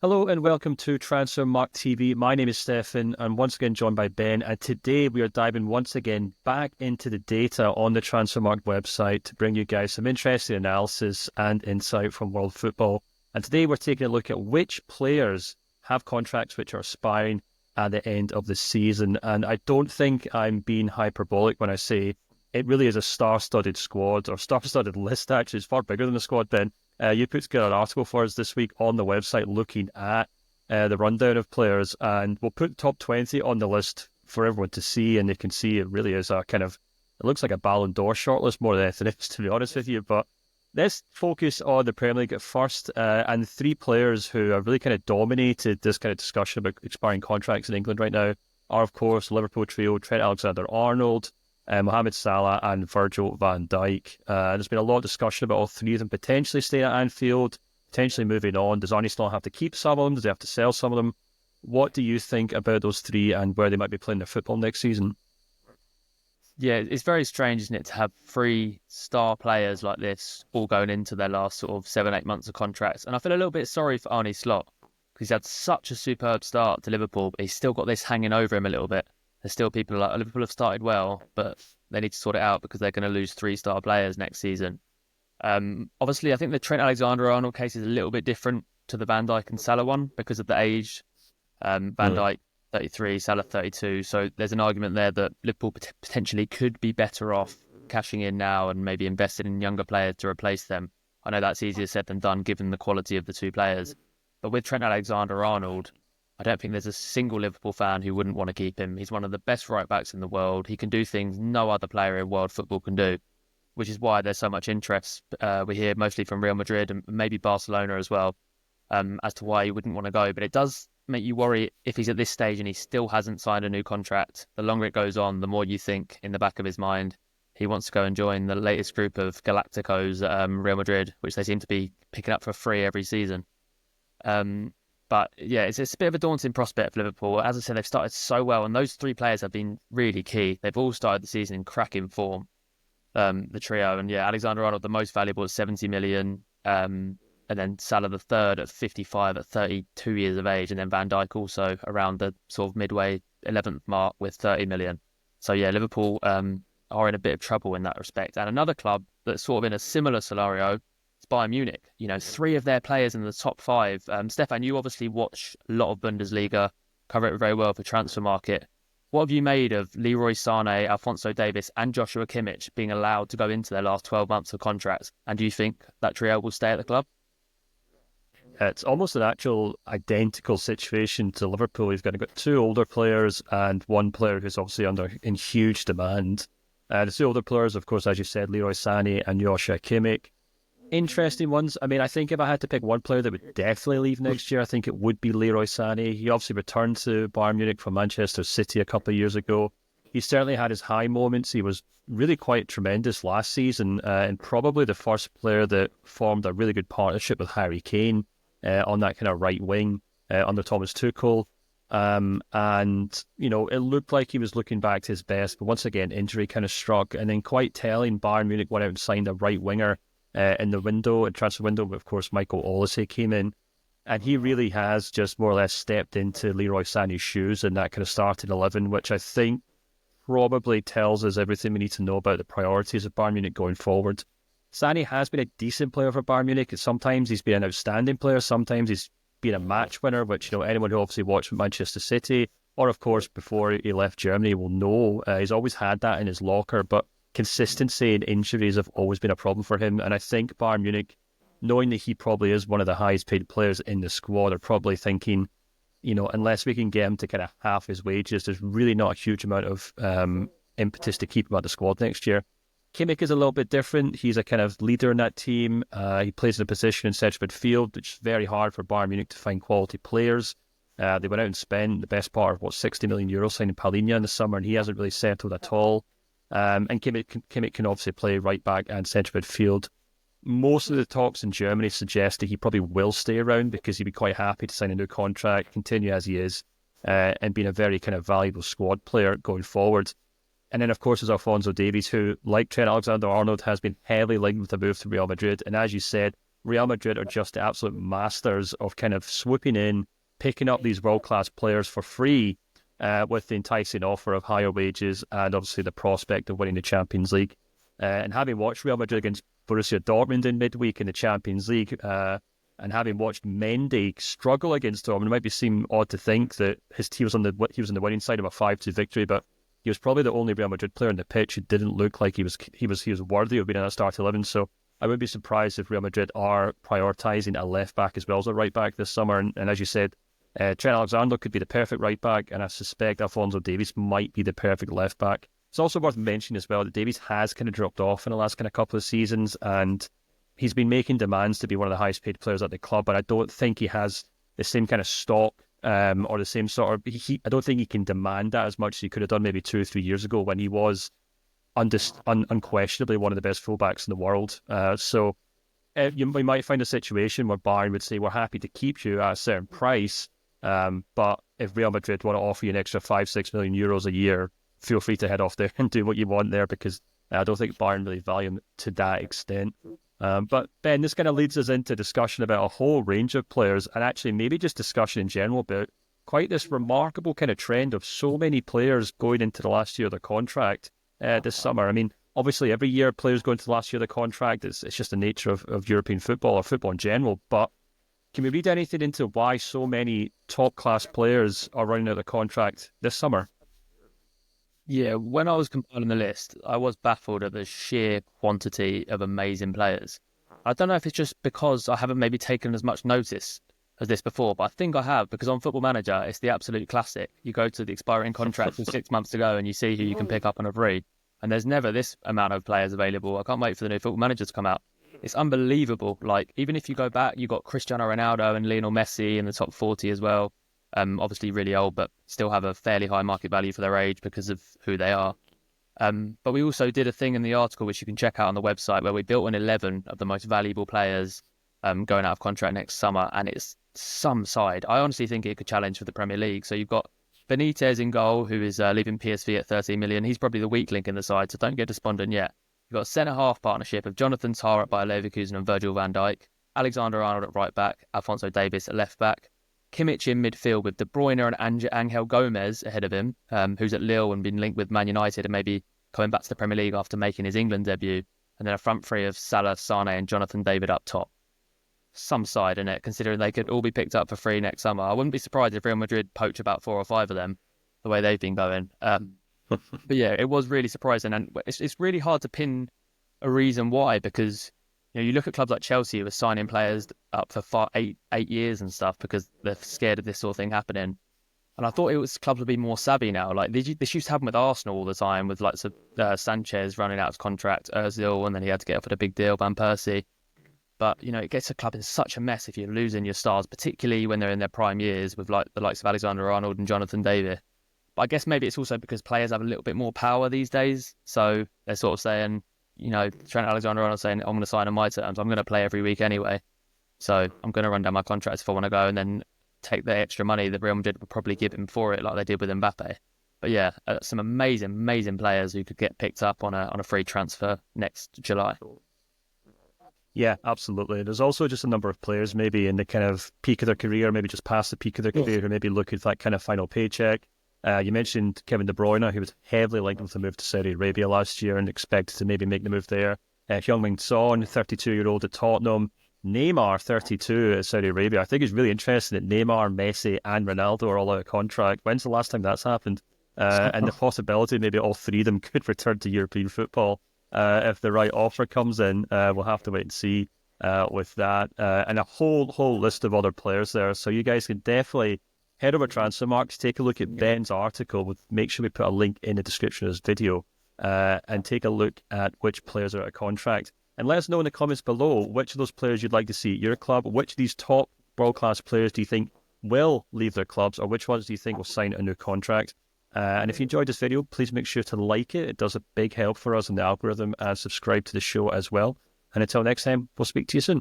Hello and welcome to Transfermarkt TV. My name is Stefan. I'm once again joined by Ben, and today we are diving once again back into the data on the Transfermarkt website to bring you guys some interesting analysis and insight from world football. And today we're taking a look at which players have contracts which are expiring at the end of the season. And I don't think I'm being hyperbolic when I say it really is a star-studded squad, or star-studded list actually. It's far bigger than the squad, Ben. You put together an article for us this week on the website looking at the rundown of players, and we'll put top 20 on the list for everyone to see, and they can see it really is a kind of, it looks like a Ballon d'Or shortlist more than anything else, to be honest with you. But let's focus on the Premier League at first, and three players who have really kind of dominated this kind of discussion about expiring contracts in England right now are, of course, Liverpool trio, Trent Alexander-Arnold, Mohamed, Salah and Virgil van Dijk. There's been a lot of discussion about all three of them potentially staying at Anfield, potentially moving on. Does Arne Slot have to keep some of them? Does he have to sell some of them? What do you think about those three and where they might be playing their football next season? Yeah, it's very strange, isn't it, to have three star players like this all going into their last sort of 7-8 months of contracts. And I feel a little bit sorry for Arne Slot because he's had such a superb start to Liverpool, but he's still got this hanging over him a little bit. There's still people like Liverpool have started well, but they need to sort it out because they're going to lose three-star players next season. Obviously, I think the Trent Alexander-Arnold case is a little bit different to the Van Dijk and Salah one because of the age. Van Dijk 33, Salah 32. So there's an argument there that Liverpool potentially could be better off cashing in now and maybe investing in younger players to replace them. I know that's easier said than done given the quality of the two players. But with Trent Alexander-Arnold, I don't think there's a single Liverpool fan who wouldn't want to keep him. He's one of the best right-backs in the world. He can do things no other player in world football can do, which is why there's so much interest. We hear mostly from Real Madrid and maybe Barcelona as well, as to why he wouldn't want to go. But it does make you worry if he's at this stage and he still hasn't signed a new contract. The longer it goes on, the more you think in the back of his mind he wants to go and join the latest group of Galacticos at Real Madrid, which they seem to be picking up for free every season. But yeah, it's a bit of a daunting prospect for Liverpool. As I said, they've started so well, and those three players have been really key. They've all started the season in cracking form, the trio. And yeah, Alexander-Arnold, the most valuable at 70 million, and then Salah the third at 55 at 32 years of age, and then Van Dijk also around the sort of midway 11th mark with 30 million. So yeah, Liverpool are in a bit of trouble in that respect. And another club that's sort of in a similar scenario, Bayern Munich. You know, three of their players in the top five. Stefan, you obviously watch a lot of Bundesliga, cover it very well for Transfermarkt. What have you made of Leroy Sane, Alphonso Davies and Joshua Kimmich being allowed to go into their last 12 months of contracts? And do you think that trio will stay at the club? It's almost an actual identical situation to Liverpool. We've got two older players and one player who's obviously in huge demand. The two older players, of course, as you said, Leroy Sane and Joshua Kimmich. Interesting ones. I mean, I think if I had to pick one player that would definitely leave next year, I think it would be Leroy Sane. He obviously returned to Bayern Munich from Manchester City a couple of years ago. He certainly had his high moments. He was really quite tremendous last season, and probably the first player that formed a really good partnership with Harry Kane on that kind of right wing under Thomas Tuchel. And, you know, it looked like he was looking back to his best, but once again, injury kind of struck. And then quite telling, Bayern Munich went out and signed a right winger in the transfer window, but of course Michael Olise came in, and he really has just more or less stepped into Leroy Sané's shoes in that kind of starting 11, which I think probably tells us everything we need to know about the priorities of Bayern Munich going forward. Sané has been a decent player for Bayern Munich. Sometimes he's been an outstanding player, sometimes he's been a match winner, which, you know, anyone who obviously watched Manchester City, or of course before he left Germany, will know. He's always had that in his locker, but consistency and injuries have always been a problem for him. And I think Bayern Munich, knowing that he probably is one of the highest paid players in the squad, are probably thinking, you know, unless we can get him to kind of half his wages, there's really not a huge amount of impetus to keep him at the squad next year. Kimmich is a little bit different. He's a kind of leader in that team. He plays in a position in central midfield, which is very hard for Bayern Munich to find quality players. They went out and spent the best part of, 60 million euros signing Palhinha in the summer, and he hasn't really settled at all. And Kimmich can obviously play right back and central midfield. Most of the talks in Germany suggest that he probably will stay around because he'd be quite happy to sign a new contract, continue as he is, and being a very kind of valuable squad player going forward. And then, of course, there's Alphonso Davies, who, like Trent Alexander-Arnold, has been heavily linked with a move to Real Madrid. And as you said, Real Madrid are just the absolute masters of kind of swooping in, picking up these world-class players for free, with the enticing offer of higher wages and obviously the prospect of winning the Champions League. And having watched Real Madrid against Borussia Dortmund in midweek in the Champions League, and having watched Mendy struggle against Dortmund, it might seem odd to think that he was on the winning side of a 5-2 victory, but he was probably the only Real Madrid player on the pitch who didn't look like he was worthy of being in a start 11. So I would be surprised if Real Madrid are prioritising a left back as well as a right back this summer. And as you said, Trent Alexander could be the perfect right back, and I suspect Alphonso Davies might be the perfect left back. It's also worth mentioning as well that Davies has kind of dropped off in the last kind of couple of seasons, and he's been making demands to be one of the highest paid players at the club, but I don't think he has the same kind of stock, or the same sort of. I don't think he can demand that as much as he could have done maybe 2 or 3 years ago when he was unquestionably one of the best fullbacks in the world. We might find a situation where Bayern would say, we're happy to keep you at a certain price, but if Real Madrid want to offer you an extra 5-6 million euros a year, feel free to head off there and do what you want there, because I don't think Bayern really value him to that extent. But Ben, this kind of leads us into discussion about a whole range of players, and actually maybe just discussion in general about quite this remarkable kind of trend of so many players going into the last year of their contract this summer. I mean, obviously every year players go into the last year of their contract. It's just the nature of European football or football in general. But can we read anything into why so many top-class players are running out of contract this summer? Yeah, when I was compiling the list, I was baffled at the sheer quantity of amazing players. I don't know if it's just because I haven't maybe taken as much notice as this before, but I think I have, because on Football Manager, it's the absolute classic. You go to the expiring contract with 6 months to go and you see who you can pick up on a free, and there's never this amount of players available. I can't wait for the new Football Manager to come out. It's unbelievable. Like, even if you go back, you got Cristiano Ronaldo and Lionel Messi in the top 40 as well. Obviously really old, but still have a fairly high market value for their age because of who they are. But we also did a thing in the article, which you can check out on the website, where we built an 11 of the most valuable players going out of contract next summer, and it's some side. I honestly think it could challenge for the Premier League. So you've got Benitez in goal, who is leaving PSV at 13 million. He's probably the weak link in the side, so don't get despondent yet. You've got a centre-half partnership of Jonathan Tah at Bayer Leverkusen and Virgil van Dijk, Alexander-Arnold at right back, Alphonso Davies at left back, Kimmich in midfield with De Bruyne and Angel Gomez ahead of him, who's at Lille and been linked with Man United and maybe coming back to the Premier League after making his England debut, and then a front three of Salah, Sane and Jonathan David up top. Some side in it, considering they could all be picked up for free next summer. I wouldn't be surprised if Real Madrid poach about 4 or 5 of them, the way they've been going. But yeah, it was really surprising, and it's really hard to pin a reason why, because you look at clubs like Chelsea who are signing players up for 8 years and stuff because they're scared of this sort of thing happening. And I thought clubs would be more savvy now. Like this used to happen with Arsenal all the time, with like Sanchez running out of contract, Ozil, and then he had to get offered a big deal, Van Persie. But it gets a club in such a mess if you're losing your stars, particularly when they're in their prime years, with like the likes of Alexander-Arnold and Jonathan David. But I guess maybe it's also because players have a little bit more power these days, so they're sort of saying, Trent Alexander-Arnold saying, I'm going to sign on my terms. I'm going to play every week anyway. So I'm going to run down my contract if I want to go, and then take the extra money that Real Madrid would probably give him for it, like they did with Mbappe. But yeah, some amazing, amazing players who could get picked up on a free transfer next July. Yeah, absolutely. There's also just a number of players maybe in the kind of peak of their career, maybe just past the peak of their career, who maybe looking for that kind of final paycheck. You mentioned Kevin De Bruyne, who was heavily linked with the move to Saudi Arabia last year and expected to maybe make the move there. Heung-min Son, 32-year-old at Tottenham. Neymar, 32 at Saudi Arabia. I think it's really interesting that Neymar, Messi and Ronaldo are all out of contract. When's the last time that's happened? And the possibility maybe all 3 of them could return to European football if the right offer comes in. We'll have to wait and see with that. And a whole list of other players there. So you guys can definitely head over to Transfermarkt, take a look at Ben's article. Make sure we put a link in the description of this video, and take a look at which players are out of contract. And let us know in the comments below which of those players you'd like to see at your club. Which of these top world-class players do you think will leave their clubs, or which ones do you think will sign a new contract? And if you enjoyed this video, please make sure to like it. It does a big help for us in the algorithm, and subscribe to the show as well. And until next time, we'll speak to you soon.